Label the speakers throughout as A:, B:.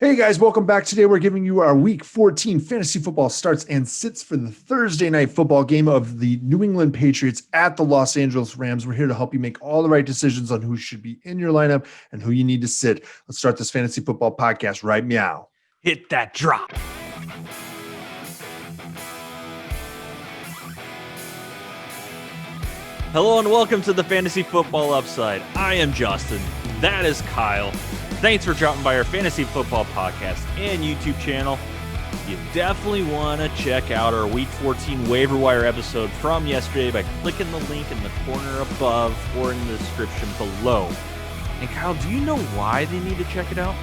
A: Hey guys, welcome back. Today we're giving you our Week 14 fantasy football starts and sits for the Thursday night football game of the New England Patriots at the Los Angeles Rams. We're here to help you make all the right decisions on who should be in your lineup and who you need to sit. Let's start this fantasy football podcast right meow.
B: Hit that drop. Hello and welcome to the Fantasy Football Upside. I am Justin. That is Kyle. Thanks for dropping by our Fantasy Football podcast and YouTube channel. You definitely want to check out our Week 14 waiver wire episode from yesterday by clicking the link in the corner above or in the description below. And Kyle, do you know why they need to check it out?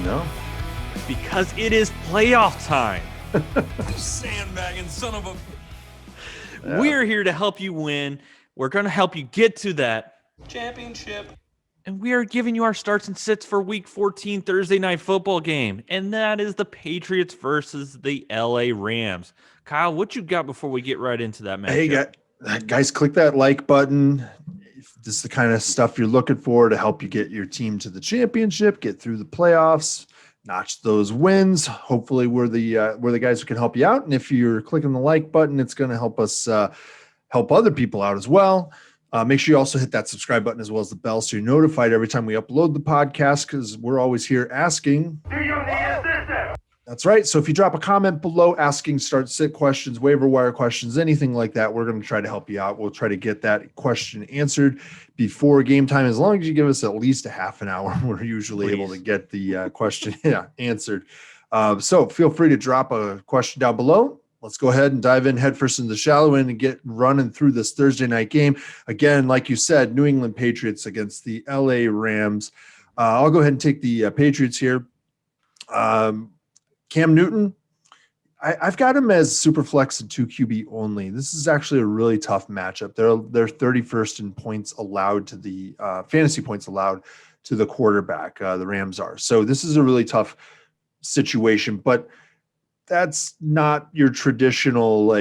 A: No.
B: Because it is playoff time.
C: Sandbagging son of a...
B: Yeah. We're here to help you win. We're going to help you get to that
C: championship.
B: And we are giving you our starts and sits for Week 14 Thursday night football game. And that is the Patriots versus the LA Rams. Kyle, what you got before we get right into that matchup?
A: Hey, guys, click that like button. If this is the kind of stuff you're looking for to help you get your team to the championship, get through the playoffs, notch those wins. Hopefully we're the guys who can help you out. And if you're clicking the like button, it's going to help us help other people out as well. Make sure you also hit that subscribe button as well as the bell so you're notified every time we upload the podcast, because we're always here asking. Do you need assistance? That's right. So if you drop a comment below asking start sit questions, waiver wire questions, anything like that, we're going to try to help you out. We'll try to get that question answered before game time. As long as you give us at least a half an hour, we're usually able to get the question answered. So feel free to drop a question down below. Let's go ahead and dive in headfirst into the shallow end and get running through this Thursday night game. Again, like you said, New England Patriots against the LA Rams. I'll go ahead and take the Patriots here. Cam Newton, I've got him as super flex and 2 QB only. This is actually a really tough matchup. They're 31st in points allowed to the fantasy points allowed to the quarterback. The Rams are. So this is a really tough situation, but that's not your traditional,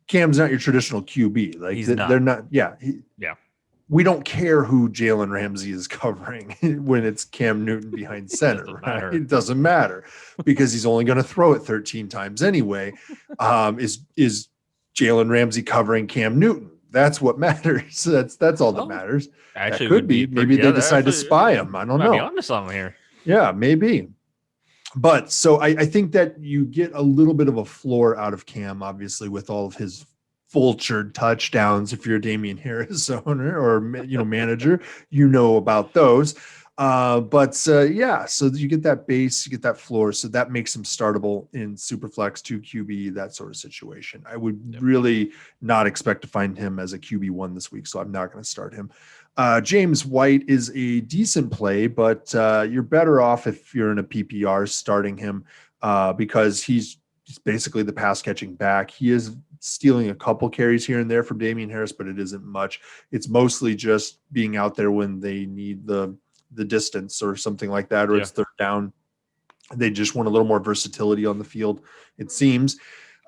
A: Cam's not your traditional QB. They're not. Yeah. We don't care who Jalen Ramsey is covering when it's Cam Newton behind center. It doesn't matter because he's only going to throw it 13 times anyway. Is Jalen Ramsey covering Cam Newton? That's what matters. That's all that matters.
B: Actually,
A: that could be. Maybe they decide to spy him. I don't know.
B: Might be onto something here.
A: Yeah, maybe. But so I think that you get a little bit of a floor out of Cam, obviously, with all of his vultured touchdowns. If you're a Damian Harris owner or manager, about those. So you get that base, you get that floor, so that makes him startable in Superflex 2 QB, that sort of situation. I would really not expect to find him as a QB1 this week, so I'm not going to start him. James White is a decent play, but you're better off if you're in a PPR starting him because he's basically the pass catching back. He is stealing a couple carries here and there from Damian Harris, but it isn't much. It's mostly just being out there when they need the distance or something like that, or it's third down. They just want a little more versatility on the field, it seems.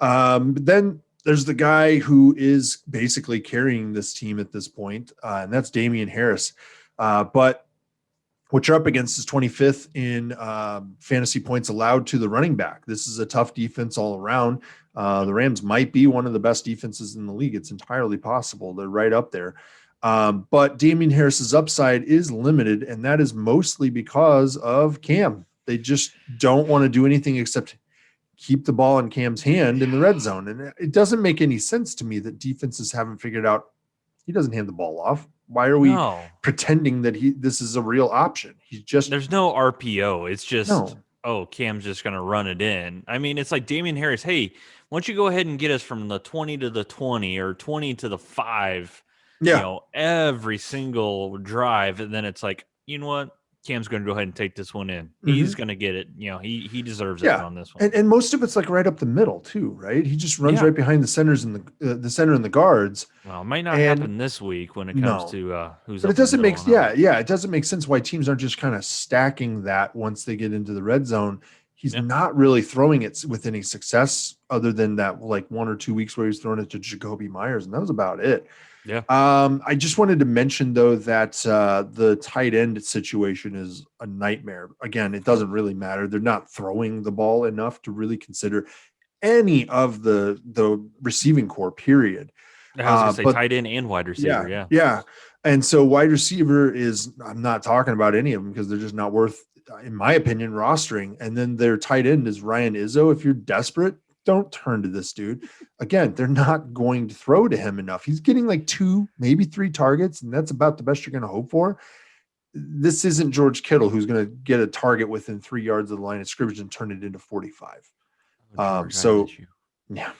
A: But then there's the guy who is basically carrying this team at this point, and that's Damian Harris. But what you're up against is 25th in fantasy points allowed to the running back. This is a tough defense all around. The Rams might be one of the best defenses in the league. It's entirely possible. They're right up there. But Damian Harris's upside is limited, and that is mostly because of Cam. They just don't want to do anything except keep the ball in Cam's hand in the red zone. And it doesn't make any sense to me that defenses haven't figured out he doesn't hand the ball off. Why are we pretending that this is a real option?
B: There's no RPO. It's just, Cam's just going to run it in. I mean, it's like Damian Harris. Hey, why don't you go ahead and get us from the 20 to the 20 or 20 to the 5, every single drive. And then it's like, you know what? Cam's going to go ahead and take this one in. He's going to get it. He deserves it on this one.
A: And most of it's like right up the middle too, right? He just runs right behind the centers and the center and the guards.
B: Well, it might not happen this week when it comes to who's.
A: But it doesn't make it doesn't make sense why teams aren't just kind of stacking that once they get into the red zone. He's not really throwing it with any success other than that like 1 or 2 weeks where he was throwing it to Jacoby Myers, and that was about it.
B: Yeah.
A: I just wanted to mention though that the tight end situation is a nightmare. Again, it doesn't really matter. They're not throwing the ball enough to really consider any of the receiving core, period.
B: I was going to say tight end and wide receiver.
A: Yeah. And so wide receiver I'm not talking about any of them because they're just not worth, in my opinion, rostering. And then their tight end is Ryan Izzo. If you're desperate, don't turn to this dude. Again, they're not going to throw to him enough. He's getting like 2, maybe 3 targets, and that's about the best you're going to hope for. This isn't George Kittle who's going to get a target within 3 yards of the line of scrimmage and turn it into 45. Yeah.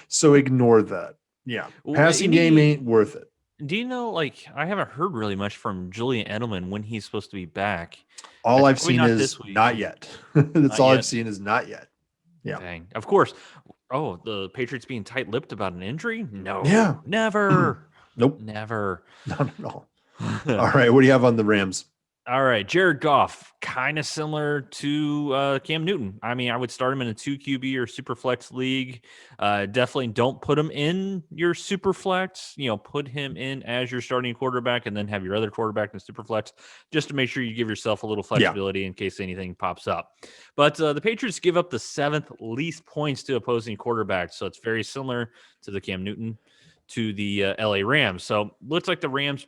A: So ignore that. Yeah. Passing game ain't worth it.
B: Do you know, like, I haven't heard really much from Julian Edelman when he's supposed to be back.
A: All I've seen is not yet. That's all I've seen is not yet. Yeah.
B: Dang. Of course. Oh, the Patriots being tight-lipped about an injury? No.
A: Yeah.
B: Never.
A: Nope.
B: Never.
A: Not at all. All right. What do you have on the Rams?
B: All right. Jared Goff, kind of similar to Cam Newton. I mean, I would start him in a 2 QB or super flex league. Definitely don't put him in your super flex. Put him in as your starting quarterback and then have your other quarterback in super flex just to make sure you give yourself a little flexibility in case anything pops up. But the Patriots give up the 7th least points to opposing quarterbacks. So it's very similar to the Cam Newton to the LA Rams. So looks like the Rams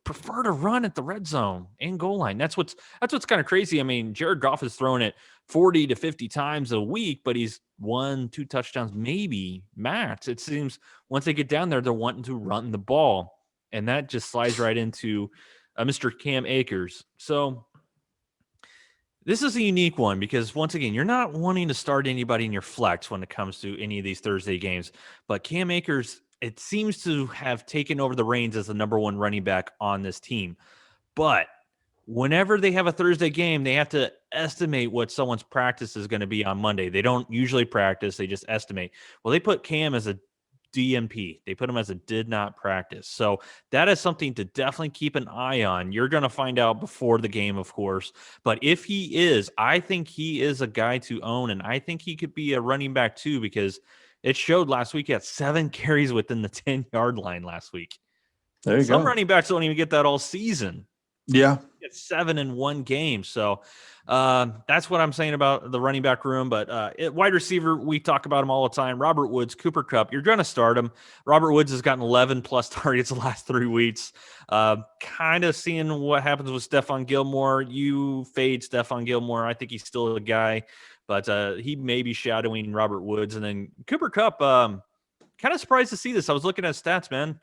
B: prefer to run at the red zone and goal line. That's what's kind of crazy. I mean, Jared Goff is throwing it 40 to 50 times a week, but he's 1-2 touchdowns, maybe max. It seems once they get down there, they're wanting to run the ball, and that just slides right into Mr. Cam Akers. So this is a unique one because, once again, you're not wanting to start anybody in your flex when it comes to any of these Thursday games, but Cam Akers, it seems to have taken over the reins as the number 1 running back on this team. But whenever they have a Thursday game, they have to estimate what someone's practice is going to be on Monday. They don't usually practice. They just estimate. Well, they put Cam as a DNP. They put him as a did not practice. So that is something to definitely keep an eye on. You're going to find out before the game, of course. But if he is, I think he is a guy to own, and I think he could be a running back too because it showed last week he had 7 carries within the 10-yard line last week.
A: There you go.
B: Some running backs don't even get that all season.
A: Yeah.
B: It's 7 in one game. So that's what I'm saying about the running back room. But wide receiver, we talk about him all the time. Robert Woods, Cooper Kupp, you're going to start him. Robert Woods has gotten 11-plus targets the last 3 weeks. Kind of seeing what happens with Stephon Gilmore. You fade Stephon Gilmore. I think he's still a guy. But he may be shadowing Robert Woods. And then Cooper Kupp, kind of surprised to see this. I was looking at stats, man.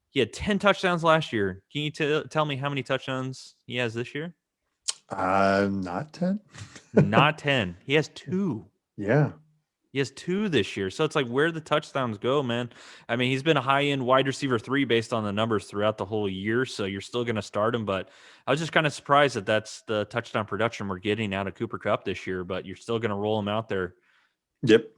B: He had 10 touchdowns last year. Can you tell me how many touchdowns he has this year?
A: Not 10.
B: Not 10. He has 2.
A: Yeah.
B: He has 2 this year. So it's like, where the touchdowns go, man? I mean, he's been a high-end wide receiver 3 based on the numbers throughout the whole year. So you're still going to start him. But I was just kind of surprised that that's the touchdown production we're getting out of Cooper Kupp this year. But you're still going to roll him out there.
A: Yep.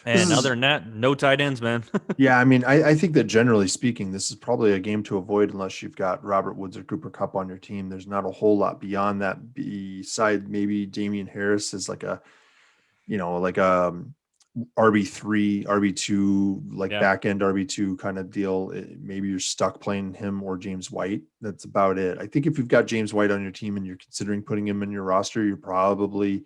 B: And other than that, no tight ends, man.
A: Yeah, I mean, I think that generally speaking, this is probably a game to avoid unless you've got Robert Woods or Cooper Kupp on your team. There's not a whole lot beyond that beside maybe Damian Harris is like a RB3, RB2, back end RB2 kind of deal. Maybe you're stuck playing him or James White. That's about it. I think if you've got James White on your team and you're considering putting him in your roster, you're probably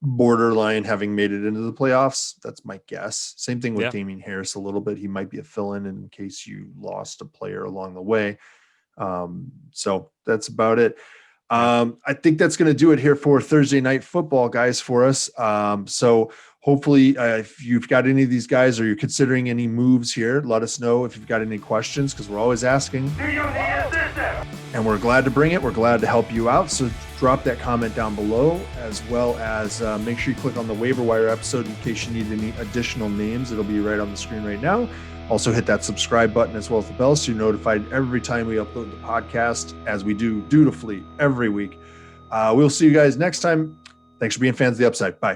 A: borderline having made it into the playoffs. That's my guess. Same thing with Damian Harris a little bit. He might be a fill-in in case you lost a player along the way. So that's about it. I think that's going to do it here for Thursday Night Football, guys, for us. So hopefully if you've got any of these guys or you're considering any moves here, let us know if you've got any questions because we're always asking. Do you need assistance? And we're glad to bring it. We're glad to help you out. So drop that comment down below, as well as make sure you click on the waiver wire episode in case you need any additional names. It'll be right on the screen right now. Also hit that subscribe button as well as the bell so you're notified every time we upload the podcast, as we do dutifully every week. We'll see you guys next time. Thanks for being fans of the Upside. Bye.